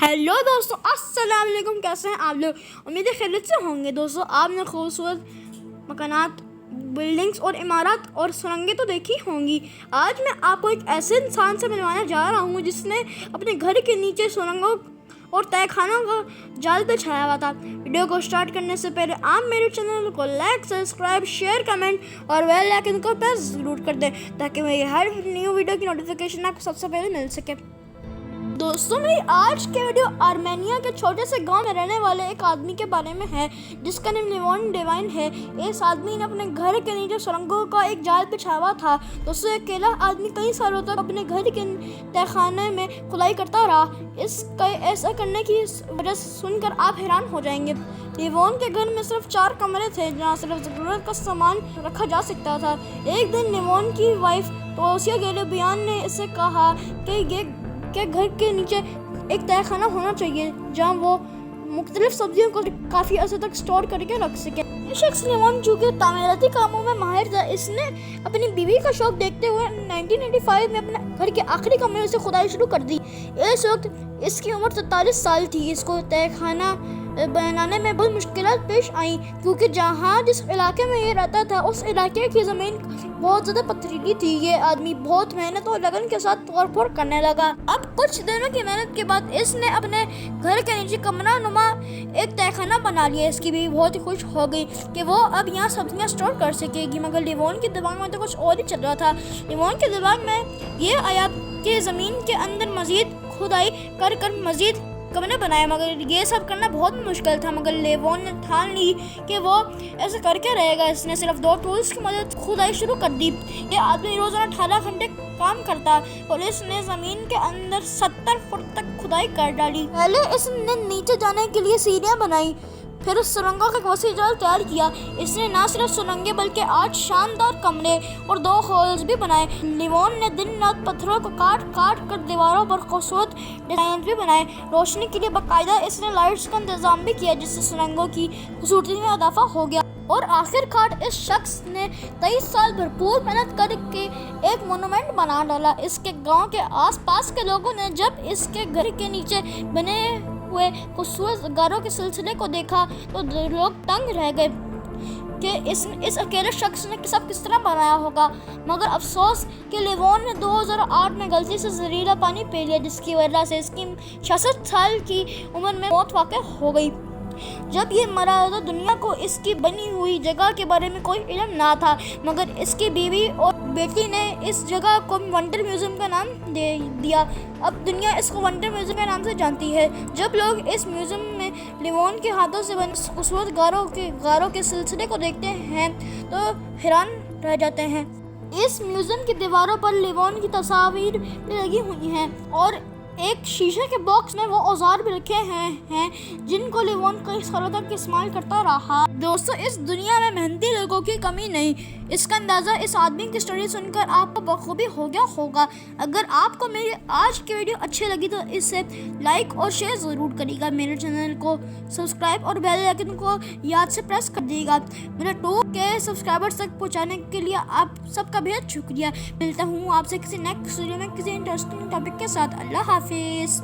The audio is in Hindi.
हेलो दोस्तों, अस्सलाम वालेकुम। कैसे हैं आप लोग? उम्मीद है खैरियत से होंगे। दोस्तों, आपने खूबसूरत मकानात, बिल्डिंग्स और इमारत और सुरंगें तो देखी होंगी। आज मैं आपको एक ऐसे इंसान से मिलवाने जा रहा हूँ जिसने अपने घर के नीचे सुरंगों और तहखानों का जाल बिछाया हुआ था। वीडियो को स्टार्ट करने से पहले आप मेरे चैनल को लाइक, सब्सक्राइब, शेयर, कमेंट और बेल आइकन को प्रेस ज़रूर कर दें ताकि मेरी हर न्यू वीडियो की नोटिफिकेशन आपको सबसे पहले मिल सके। दोस्तों, मेरी आज के वीडियो आर्मेनिया के छोटे से गांव में रहने वाले एक आदमी के बारे में है जिसका नाम लिवोन डेवाइन है। इस आदमी ने अपने घर के नीचे सुरंगों का एक जाल बिछाया हुआ था। दोस्तों, अकेला आदमी कई सालों तक अपने घर के तहखाने में खुदाई करता रहा। ऐसा करने की वजह सुनकर आप हैरान हो जाएंगे। लिवोन के घर में सिर्फ 4 कमरे थे जहाँ सिर्फ ज़रूरत का सामान रखा जा सकता था। एक दिन लिवोन की वाइफ तोसिया गेलिबियान ने इससे कहा कि घर के नीचे एक तहखाना होना चाहिए जहाँ वो मुख्तलिफ सब्जियों को काफ़ी अर्से तक स्टोर करके रख सके। ये शख्स लिवोन चूँकि तामीराती कामों में माहिर था, इसने अपनी बीवी का शौक देखते हुए 1985 में अपने घर के आखिरी कमरे से खुदाई शुरू कर दी। इस वक्त इसकी उम्र 43 साल थी। इसको तहखाना बनाने में बहुत मुश्किलात पेश आई क्योंकि जिस इलाके में ये रहता था उस इलाके की ज़मीन बहुत ज़्यादा पथरीली थी। ये आदमी बहुत मेहनत और लगन के साथ तोड़-फोड़ करने लगा। अब कुछ दिनों की मेहनत के बाद इसने अपने घर के नीचे कमरा नुमा एक तहखाना बना लिया। इसकी भी बहुत ही खुश हो गई कि वो अब यहाँ सब्जियाँ स्टोर कर सकेगी। मगर लिवोन के दिमाग में तो कुछ और ही चल रहा था। लिवोन के दिमाग में ये आया कि ज़मीन के अंदर मज़ीद खुदाई कर मज़ीद कमरे बनाए, मगर ये सब करना बहुत मुश्किल था। मगर लिवोन ने ठान ली कि वो ऐसे करके रहेगा। इसने सिर्फ 2 टूल्स की मदद खुदाई शुरू कर दी। ये आदमी रोज़ाना 18 घंटे काम करता और इसने ज़मीन के अंदर 70 फुट तक खुदाई कर डाली। पहले इसने नीचे जाने के लिए सीढ़ियाँ बनाई, फिर उस सुरंगों का वसी जाल तैयार किया। इसने न सिर्फ सुरंगें बल्कि 8 शानदार कमरे और 2 होल्स भी बनाए। लिवोन ने दिन रात पत्थरों को काट कर दीवारों पर खूबसूरत डिजाइन भी बनाए। रोशनी के लिए बाकायदा इसने लाइट्स का इंतजाम भी किया जिससे सुरंगों की खूबसूरती में इजाफा हो गया। और आखिरकार इस शख्स ने 23 साल भरपूर मेहनत करके एक मोनूमेंट बना डाला। इसके गांव के आसपास के लोगों ने जब इसके घर के नीचे बने हुए खूबसूरत गारों के सिलसिले को देखा तो लोग तंग रह गए कि इस अकेले शख्स ने सब किस तरह बनाया होगा। मगर अफसोस कि लिवोन ने 2008 में गलती से जहरीला पानी पी लिया जिसकी वजह से इसकी 66 साल की उम्र में मौत वाक़ हो गई। जब ये मरा तो दुनिया को इसकी बनी हुई जगह के बारे में कोई इल्म ना था, मगर इसकी बीवी और बेटी ने इस जगह को वंडर म्यूजियम का नाम दे दिया। अब दुनिया इसको वंडर म्यूजियम के नाम से जानती है। जब लोग इस म्यूजियम में लिवोन के हाथों से बने खूबसूरत गारों के सिलसिले को देखते हैं तो हैरान रह जाते हैं। इस म्यूजियम की दीवारों पर लिवोन की तस्वीर भी लगी हुई हैं और एक शीशे के बॉक्स में वो औजार भी रखे हैं जिनको लिवोन कई सालों तक इस्तेमाल करता रहा। दोस्तों, इस दुनिया में मेहनती लोगों की कमी नहीं। इसका अंदाज़ा इस आदमी की स्टोरी सुनकर आपको बखूबी हो गया होगा। अगर आपको मेरी आज की वीडियो अच्छी लगी तो इसे लाइक और शेयर ज़रूर करिएगा। मेरे चैनल को सब्सक्राइब और बेल आइकन को याद से प्रेस कर दीजिएगा। मेरे 2 के सब्सक्राइबर्स तक पहुँचाने के लिए आप सबका बेहद शुक्रिया। मिलता हूँ आपसे किसी नेक्स्ट वीडियो में किसी इंटरेस्टिंग टॉपिक के साथ। अल्लाह हाफिज़।